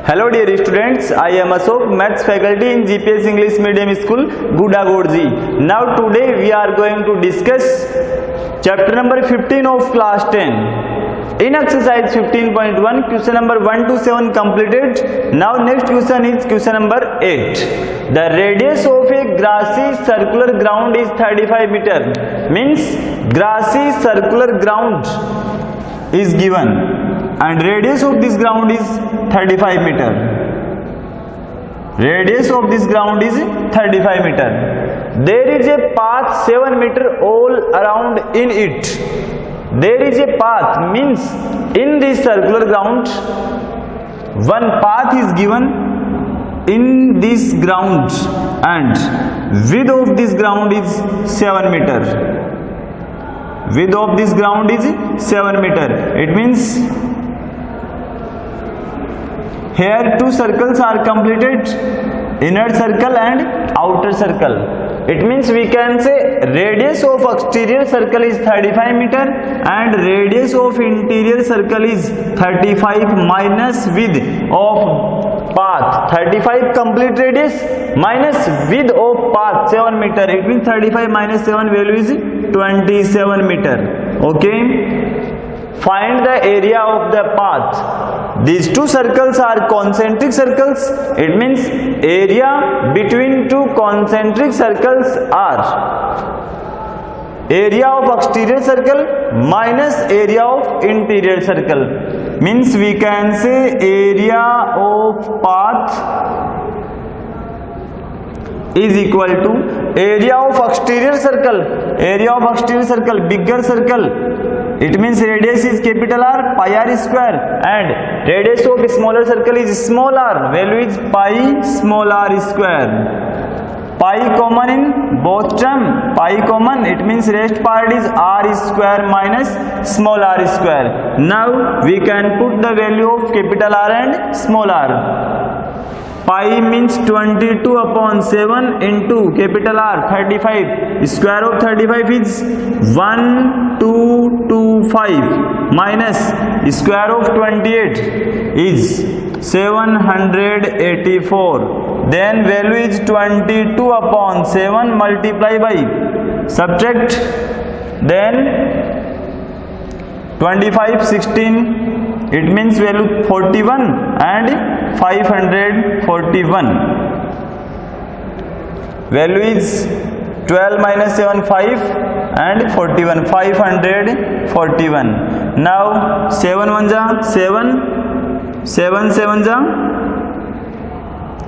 Hello dear students, I am Ashok, Maths faculty in GPS English Medium School, Gudagorji. Now today we are going to discuss chapter number 15 of class 10. In exercise 15.1, question number 1 to 7 completed. Now next question is question number 8. The radius of a grassy circular ground is 35 meter. Means grassy circular ground is given and radius of this ground is 35 meter. Radius of this ground is 35 meter. There is a path 7 meter all around in it. There is a path means in this circular ground one path is given in this ground and width of this ground is 7 meter. Width of this ground is 7 meter. It means here two circles are completed, inner circle and outer circle. It means we can say radius of exterior circle is 35 meter and radius of interior circle is 35 minus width of path. 35 complete radius minus width of path 7 meter. It means 35 minus 7 value is 27 meter. Okay. Find the area of the path. These two circles are concentric circles. It means area between two concentric circles are area of exterior circle minus area of interior circle. Means we can say area of path is equal to area of exterior circle. Area of exterior circle, bigger circle. It means radius is capital R, pi r square, and radius of smaller circle is small r. Value is pi small r square. Pi common in both term. Pi common. It means rest part is r square minus small r square. Now we can put the value of capital R and small r. Pi means 22 upon 7 into capital R 35. Square of 35 is 1225 minus square of 28 is 784. Then value is 22 upon 7 multiply by subtract. Then 25 16. It means value 41 and 541. Value is 12 minus 7 5 and 41 541. Now 7 1 ja 7, 7 7 ja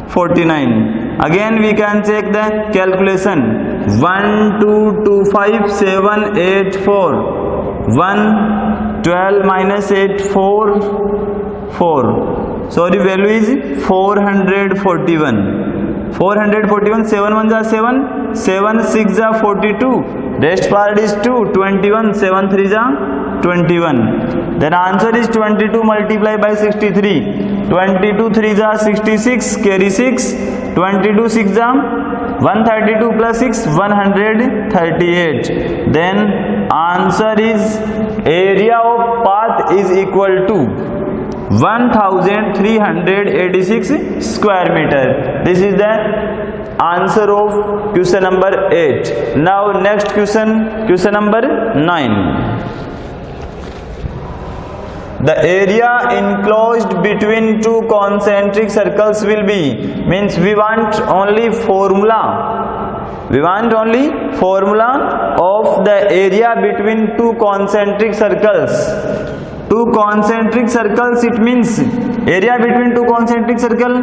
49. Again we can check the calculation. 1 2 2 5 7 8 4 1 12 minus 8 4 4. Sorry, value is 441. 441. 7 1 ja 7, 7 6 ja 42. Rest part is 2. 21. 7 3 ja 21. Then answer is 22 multiply by 63. 22 3 ja 66. Carry 6. 22 6 ja 132 plus 6 138. Then answer is area of path is equal to 1386 square meter. This is the answer of question number 8. Now next question, question number 9. The area enclosed between two concentric circles will be, means we want only formula. We want only formula of the area between two concentric circles. Two concentric circles, it means area between two concentric circle,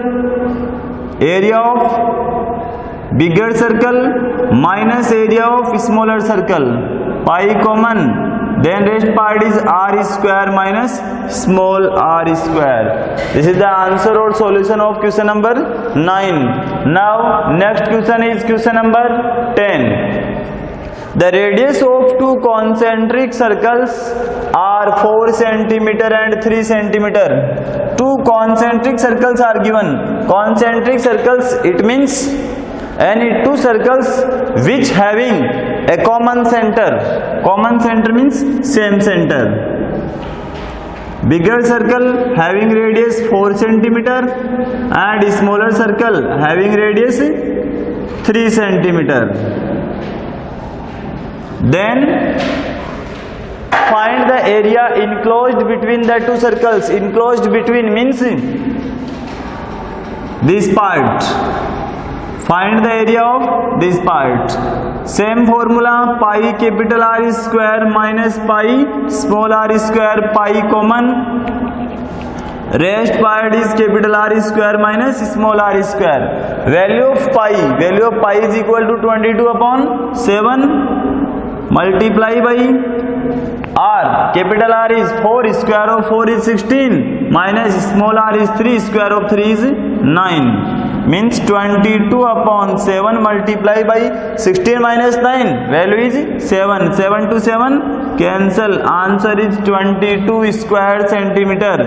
area of bigger circle minus area of smaller circle. Pi common. Then rest part is r square minus small r square. This is the answer or solution of question number 9. Now next question is question number 10. The radius of two concentric circles are 4 cm and 3 cm. Two concentric circles are given. Concentric circles, it means any two circles which having a common center. Common center means same center. bigger circle having radius 4 centimeter and smaller circle having radius 3 centimeter. Then find the area enclosed between the two circles. Enclosed between means this part. Find the area of this part. Same formula, pi capital R square minus pi small r square, pi common. Rest part is capital R square minus small r square. Value of pi is equal to 22 upon 7 multiply by r. Capital R is 4, square of 4 is 16, minus small r is 3, square of 3 is 9, means 22 upon 7 multiply by 16 minus 9, value is 7. 7 to 7 cancel, answer is 22 square centimeter.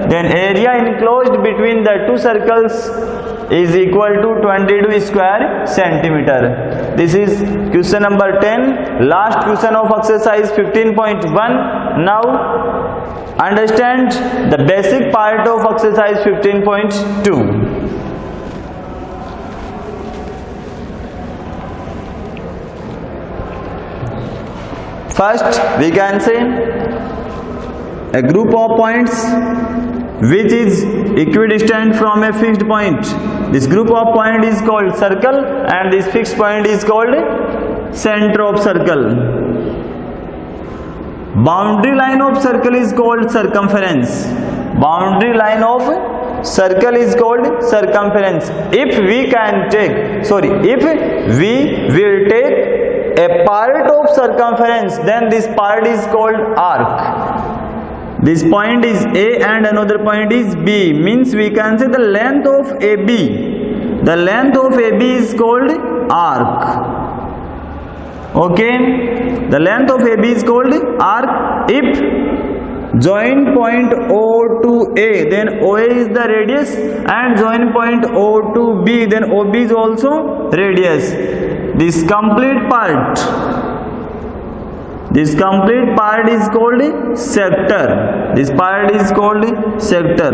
Then area enclosed between the two circles is equal to 22 square centimeter. This is question number 10, last question of exercise 15.1. Now understand the basic part of exercise 15.2. First, we can say a group of points which is equidistant from a fixed point. This group of point is called circle and this fixed point is called center of circle. Boundary line of circle is called circumference. Boundary line of circle is called circumference. If we will take a part of circumference, then this part is called arc. This point is A and another point is B, means we can say the length of AB. The length of AB is called arc. Okay, the length of AB is called arc. If join point O to A, then OA is the radius, and join point O to B, then OB is also radius. This complete part is called sector. This part is called sector.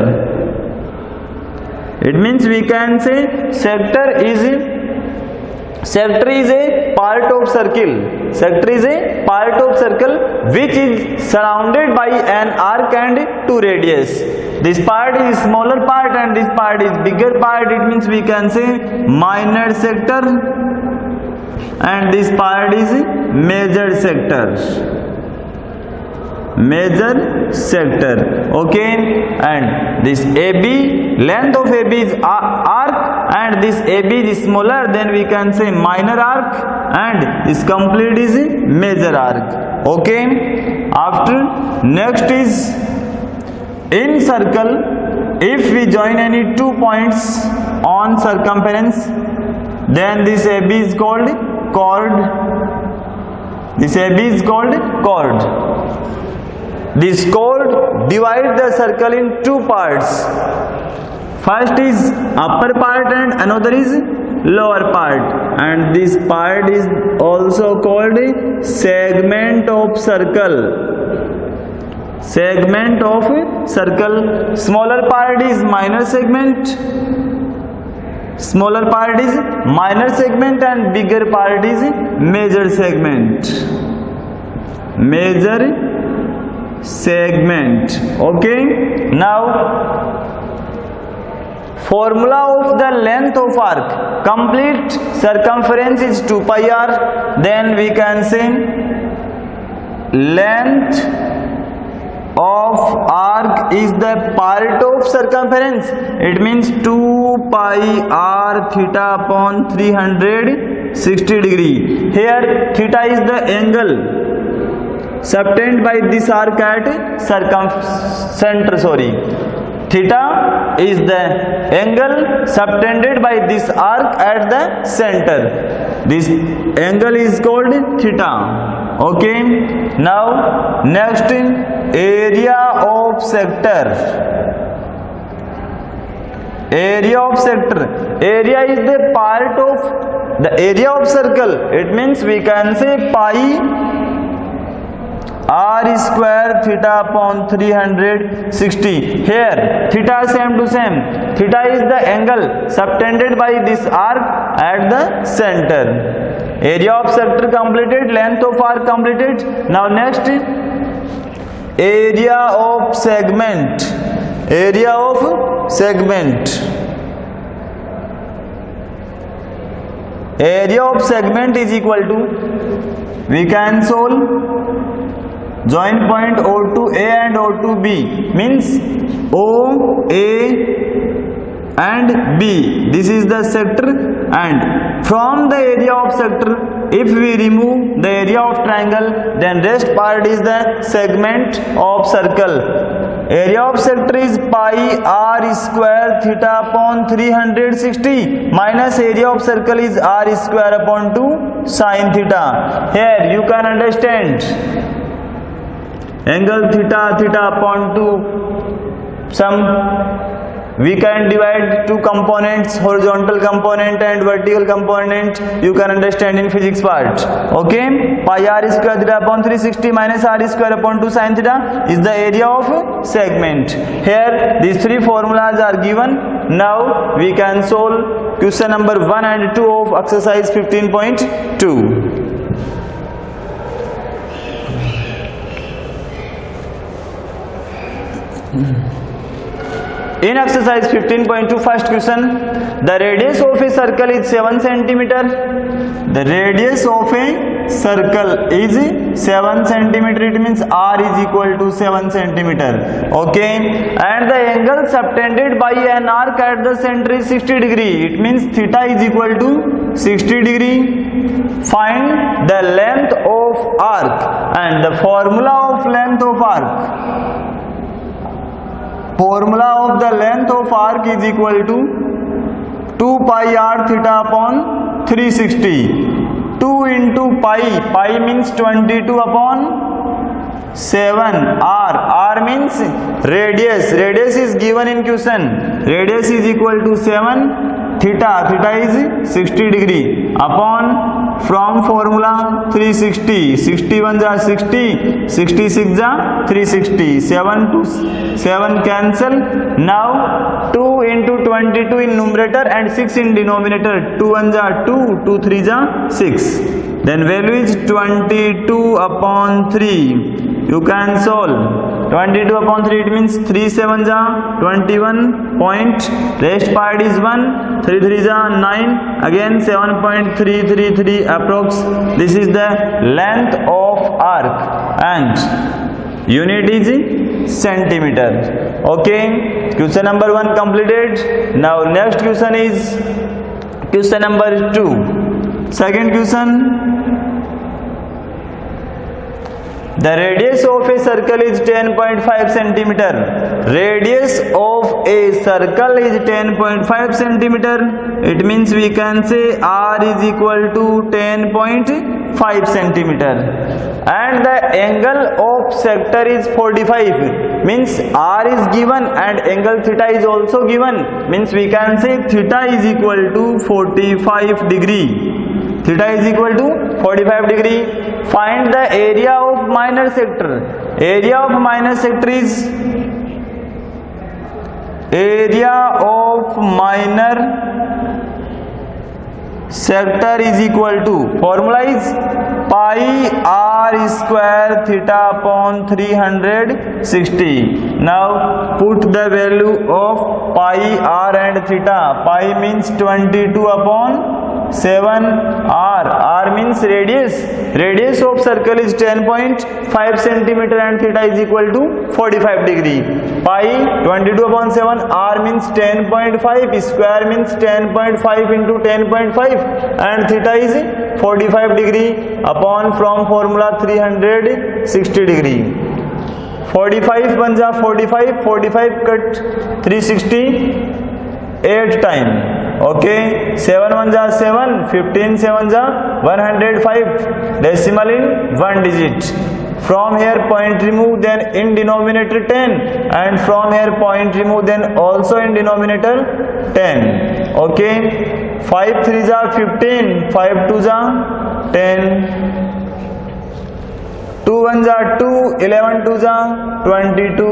It means we can say sector is a part of circle. Sector is a part of circle which is surrounded by an arc and two radius. This part is smaller part and this part is bigger part. It means we can say minor sector and this part is major sector. Major sector. Okay, and this AB, length of AB is arc and this AB is smaller, then we can say minor arc, and this complete is major arc. Okay, after next is in circle, if we join any 2 points on circumference, then this AB is called chord. This AB is called chord. This chord divides the circle in 2 parts. First is upper part and another is lower part, and this part is also called segment of circle. Segment of circle. Smaller part is minor segment. Smaller part is minor segment and bigger part is major segment. Major segment. Okay, now formula of the length of arc. Complete circumference is 2 pi r. Then we can say length of arc is the part of circumference. It means 2 pi r theta upon 360 degree. Here theta is the angle subtended by this arc at center. Theta is the angle subtended by this arc at the center. This angle is called theta. Okay, now next area of sector. Area of sector. Area is the part of the area of circle. It means we can say pi r square theta upon 360. Here theta same to same. Theta is the angle subtended by this arc at the center. Area of sector completed, length of arc completed. Now next, area of segment. Area of segment. Area of segment is equal to, we can solve joint point O to A and O to B, means O, A and B. This is the sector, and from the area of sector, if we remove the area of triangle, then rest part is the segment of circle. Area of sector is pi r square theta upon 360 minus area of circle is r square upon 2 sin theta. Here you can understand angle theta, theta upon 2, some we can divide two components, horizontal component and vertical component. You can understand in physics part. Okay, pi r square theta upon 360 minus r square upon 2 sin theta is the area of segment. Here these three formulas are given. Now we can solve question number 1 and 2 of exercise 15.2. In exercise 15.2, first question, the radius of a circle is 7 centimeter. The radius of a circle is 7 centimeter. It means r is equal to 7 centimeter. Okay, and the angle subtended by an arc at the center is 60 degree. It means theta is equal to 60 degree. Find the length of arc and the formula of length of arc. Formula of the length of arc is equal to 2 pi r theta upon 360. 2 into pi, pi means 22 upon 7. R means radius. Radius is given in question. Radius is equal to 7. Theta is 60 degree upon, from formula 360, 61 ja 60, 66 ja 360, 7 to 7 cancel. Now 2 into 22 in numerator and 6 in denominator. 2 1 ja 2, 2 3 ja 6. Then value is 22 upon 3. You can solve. 22 upon 3, it means 3 7 ja 21 point, rest part is 1, 3 3 ja 9, again 7.333 approx. This is the length of arc and unit is centimeter. Okay, question number 1 completed. Now next question is question number 2. Second question, the radius of a circle is 10.5 centimeter. Radius of a circle is 10.5 centimeter. It means we can say r is equal to 10.5 centimeter. And the angle of sector is 45. Means r is given and angle theta is also given. Means we can say theta is equal to 45 degree. Theta is equal to 45 degree. Find the area of minor sector. Area of minor sector is, area of minor sector is equal to, formula is pi r square theta upon 360. Now put the value of pi r and theta. Pi means 22 upon 7, r means radius. Radius of circle is 10.5 centimeter and theta is equal to 45 degree. Pi 22 upon 7, r means 10.5, square means 10.5 into 10.5 and theta is 45 degree upon, from formula 360 degree. 45 1 ja 45, 45 cut 360 8 time. Okay, 7 1 ja 7, 15 7 ja 105, decimal in 1 digit. From here point remove, then in denominator 10, and from here point remove, then also in denominator 10. Okay, 5 3 ja 15, 5 2 ja 10, 2 1 जा 2, 11 2 जा 22,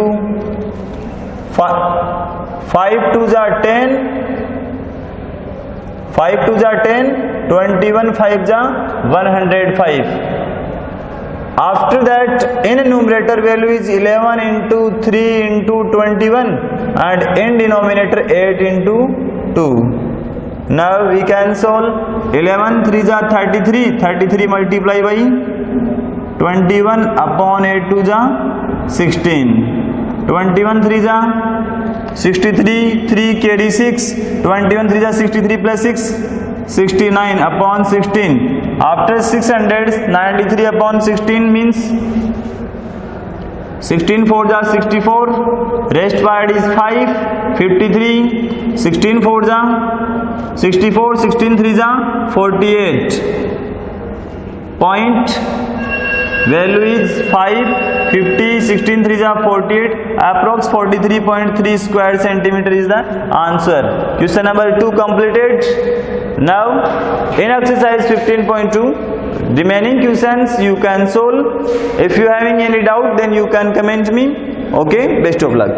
5 2 जा 10, 5 2 जा 10, 21 5 जा 105. After that, in numerator value is 11 into 3 into 21 and in denominator 8 into 2. Now we can solve. 11 3 जा 33, 33 multiply by 21 upon 8 2 जा 16, 21 3 जा 63, 3 carry 6, 21 3 जा 63 plus 6, 69 upon 16. After 600, 93 upon 16 means 16 4 जा 64, rest part is 5, 53, 16 4 जा 64, 16 3 जा 48. Point value is 5, 50, 16 3 जा 48, approx 43.3 square centimeter is the answer. Question number 2 completed. Now in exercise 15.2, remaining questions you can solve. If you having any doubt, then you can comment me. Okay, best of luck.